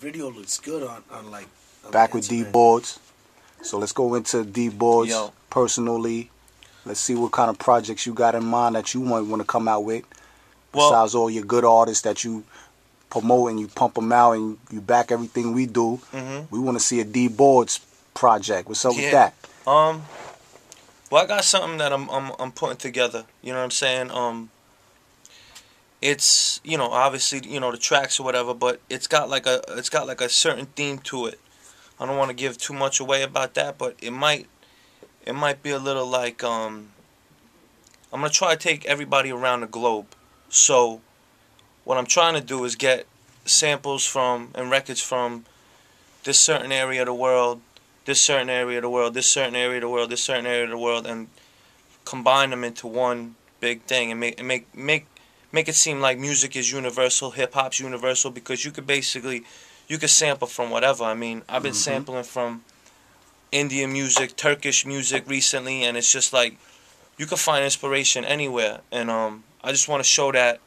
video looks good on like. Back with D Boards. So let's go into D Boards personally. Let's see what kind of projects you got in mind that you might want to come out with. Besides all your good artists that you promote and you pump them out and you back everything we do, we want to see a D Boards project. What's up with that? Well, I got something that I'm putting together. You know what I'm saying? It's, you know, obviously, you know, the tracks or whatever, but it's got like a certain theme to it. I don't want to give too much away about that, but it might be a little like I'm gonna try to take everybody around the globe. So what I'm trying to do is get samples from and records from this certain area of the world, this certain area of the world, this certain area of the world, this certain area of the world, and combine them into one big thing and make it seem like music is universal, hip hop's universal, because you could sample from whatever. I mean, I've been sampling from Indian music, Turkish music recently, and it's just like you can find inspiration anywhere. And I just want to show that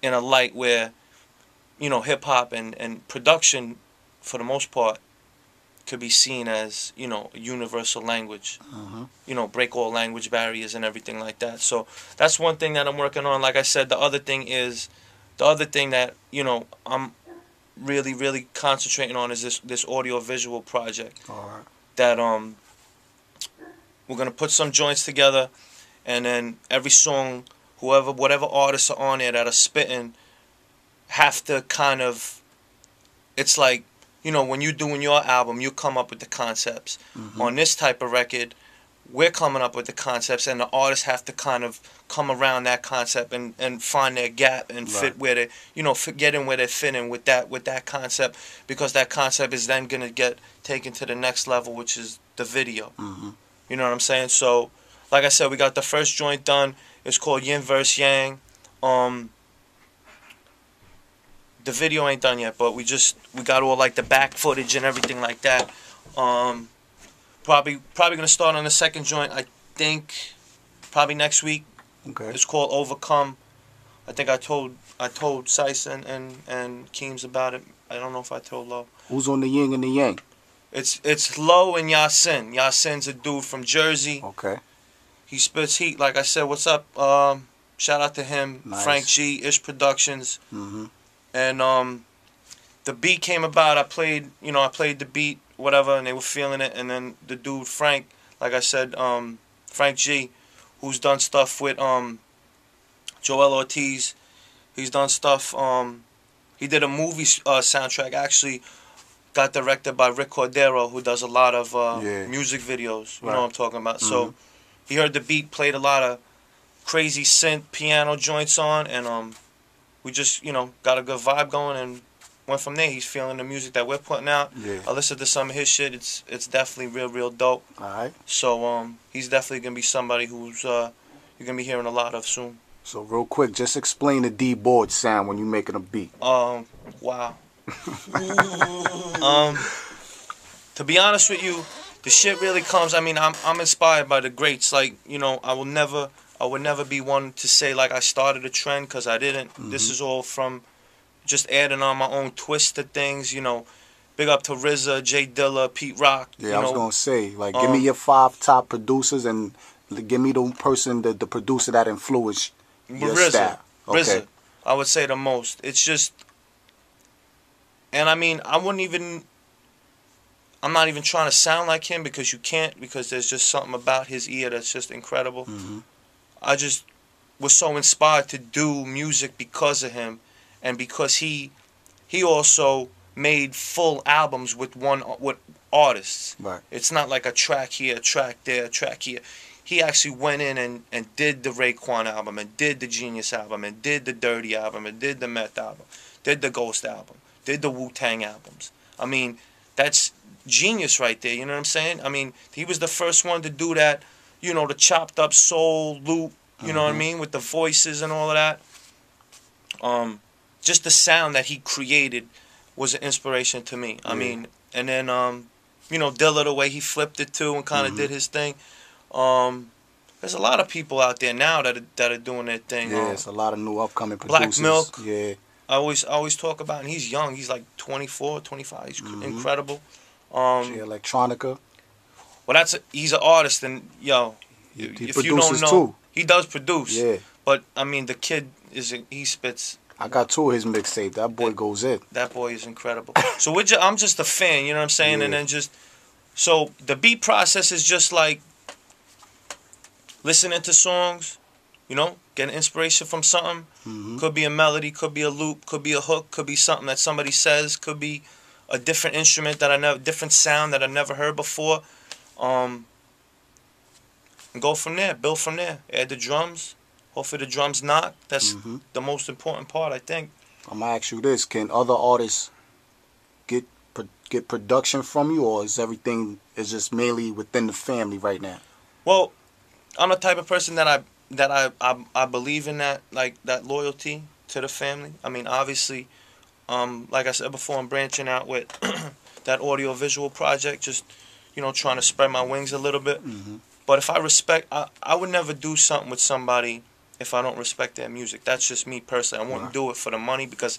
in a light where, you know, hip hop and production, for the most part, could be seen as, you know, a universal language. You know, break all language barriers and everything like that. So that's one thing that I'm working on. Like I said, the other thing that, you know, I'm really concentrating on is this audio visual project. That we're gonna put some joints together, and then every song, whatever artists are on there that are spitting, have to kind of, it's like, you know, when you're doing your album, you come up with the concepts. On this type of record, we're coming up with the concepts, and the artists have to kind of come around that concept and find their gap and fit where they, you know, get in where they fit in with that concept, because that concept is then gonna get taken to the next level, which is the video. You know what I'm saying? So, like I said, we got the first joint done. It's called Yin vs Yang. The video ain't done yet, but we got all like the back footage and everything like that. Probably gonna start on the second joint, I think, probably next week. It's called Overcome. I think I told Sice and Keems about it. I don't know if I told Lo. Who's on the Yin and the Yang? It's Lo and Yasin. Yasin's a dude from Jersey. He spits heat. Like I said, what's up? Shout out to him. Frank G, Ish Productions. And the beat came about. I played the beat, whatever, and they were feeling it. And then the dude Frank, like I said, Frank G, who's done stuff with Joel Ortiz. He's done stuff. He did a movie soundtrack, actually. Got directed by Rick Cordero, who does a lot of music videos. You know what I'm talking about. So he heard the beat, played a lot of crazy synth piano joints on, and we just, you know, got a good vibe going and went from there. He's feeling the music that we're putting out. I listened to some of his shit. It's definitely real dope. So he's definitely gonna be somebody who's you're gonna be hearing a lot of soon. So real quick, just explain the D Board sound when you're making a beat. Wow. To be honest with you, the shit really comes. I mean, I'm inspired by the greats. Like, you know, I would never be one to say like I started a trend, because I didn't. This is all from just adding on my own twist to things. You know, big up to RZA, Jay Dilla, Pete Rock. Yeah, I was gonna say, like, give me your 5 top producers and give me the person, the producer that influenced your style. RZA, I would say the most. It's just. And I mean, I'm not even trying to sound like him, because you can't, because there's just something about his ear that's just incredible. I just was so inspired to do music because of him, and because he also made full albums with artists. It's not like a track here, a track there, a track here. He actually went in and did the Raekwon album, and did the Genius album, and did the Dirty album, and did the Meth album, did the Ghost album, did the Wu-Tang albums. I mean, that's genius right there, you know what I'm saying? I mean, he was the first one to do that, you know, the chopped up soul loop, you know what I mean, with the voices and all of that. Just the sound that he created was an inspiration to me. I mean, and then, you know, Dilla, the way he flipped it too and kind of did his thing. There's a lot of people out there now that are doing their thing. Yeah, it's a lot of new upcoming producers. Black Milk. Yeah. I always talk about, and he's young. He's like 24, 25. He's incredible. Electronica. Well, he's an artist, and He if you don't produces know, too. he does produce. Yeah. But I mean, the kid he spits. I got 2 of his mixtape. That boy goes in. That boy is incredible. So I'm just a fan, you know what I'm saying? Yeah. And then so the beat process is just like listening to songs, getting inspiration from something. Could be a melody, could be a loop, could be a hook, could be something that somebody says, could be a different instrument different sound that I never heard before. And go from there, build from there. Add the drums. Hopefully the drums knock. That's the most important part, I think. I'm gonna ask you this: can other artists get production from you, or is everything just mainly within the family right now? Well, I'm the type of person that I believe in that, like, that loyalty to the family. I mean, obviously, like I said before, I'm branching out with that audio visual project, just trying to spread my wings a little bit. But if I would never do something with somebody if I don't respect their music. That's just me personally. I wouldn't do it for the money, because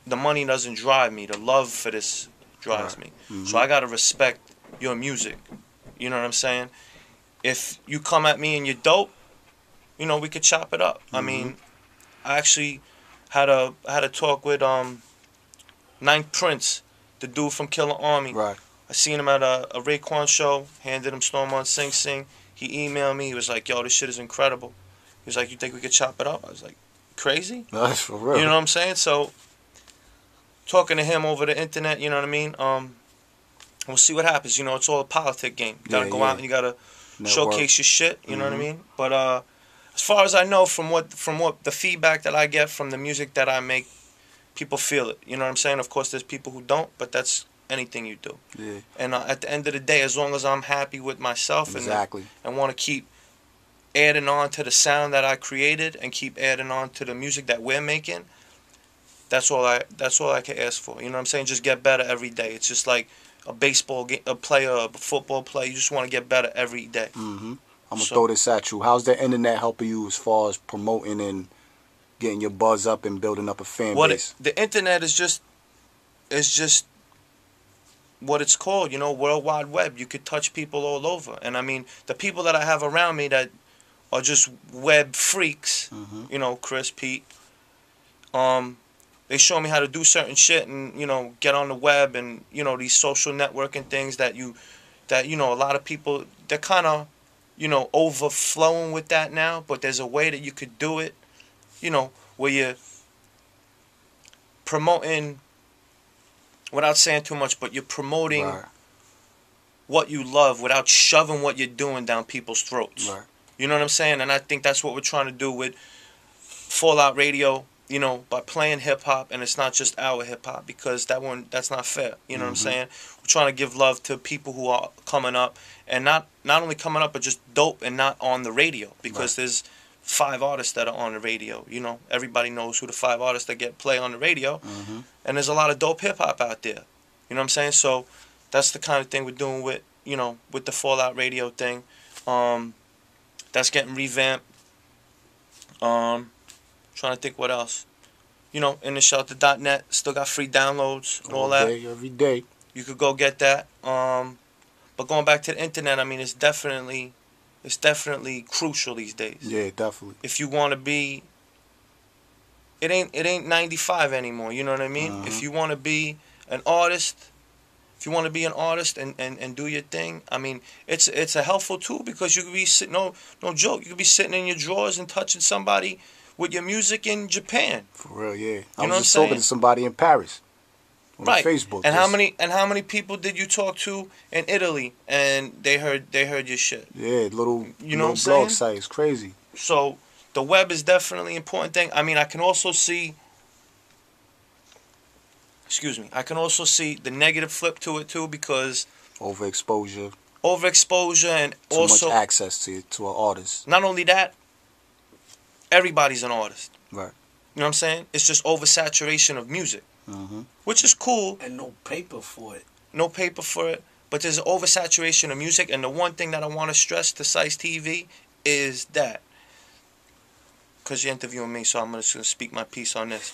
the money doesn't drive me. The love for this drives me. So I gotta respect your music. You know what I'm saying? If you come at me and you're dope, we could chop it up. I mean, I actually had a talk with Ninth Prince, the dude from Killer Army. Right. I seen him at a Raekwon show, handed him Storm on Sing Sing. He emailed me. He was like, yo, this shit is incredible. He was like, you think we could chop it up? I was like, crazy? That's for real. You know what I'm saying? So, talking to him over the internet, you know what I mean? We'll see what happens. It's all a politic game. You gotta go out and you gotta showcase your shit, you know what I mean? But as far as I know, from what the feedback that I get from the music that I make, people feel it. You know what I'm saying? Of course, there's people who don't, but that's anything you do. Yeah. And at the end of the day, as long as I'm happy with myself and want to keep adding on to the sound that I created and keep adding on to the music that we're making, that's all I can ask for. You know what I'm saying? Just get better every day. It's just like a baseball player, a football player. You just want to get better every day. I'm gonna throw this at you. How's the internet helping you as far as promoting and getting your buzz up and building up a fan base? The internet is just what it's called, World Wide Web. You could touch people all over. And I mean, the people that I have around me that are just web freaks, Chris, Pete, they show me how to do certain shit and, get on the web and, these social networking things that a lot of people, they're kind of, overflowing with that now, but there's a way that you could do it, where you're promoting, without saying too much, but you're promoting what you love without shoving what you're doing down people's throats. Right. You know what I'm saying? And I think that's what we're trying to do with Fallout Radio, by playing hip-hop, and it's not just our hip-hop, because that's not fair. You know what I'm saying? We're trying to give love to people who are coming up, and not only coming up, but just dope and not on the radio, because there's 5 artists that are on the radio. Everybody knows who the 5 artists that get play on the radio, and there's a lot of dope hip-hop out there. You know what I'm saying? So that's the kind of thing we're doing with, with the Fallout Radio thing. That's getting revamped. Trying to think what else. InnerShelter.net still got free downloads and all that. Every day. You could go get that. But going back to the internet, I mean, it's definitely crucial these days. Yeah, definitely. If you want to be, it ain't 95 anymore. You know what I mean? If you want to be an artist. If you want to be an artist and do your thing, I mean, it's a helpful tool, because you could be sitting, no joke, you could be sitting in your drawers and touching somebody with your music in Japan. For real, yeah. I was just talking to somebody in Paris on Facebook. And how many people did you talk to in Italy and they heard your shit? Yeah, little blog site. It's crazy. So the web is definitely an important thing. I mean, I can also see the negative flip to it too, because overexposure and too also much access to an artist. Not only that, everybody's an artist. Right. You know what I'm saying? It's just oversaturation of music, which is cool. And no paper for it. But there's an oversaturation of music, and the one thing that I want to stress to Sice TV is that because you're interviewing me, so I'm just gonna speak my piece on this.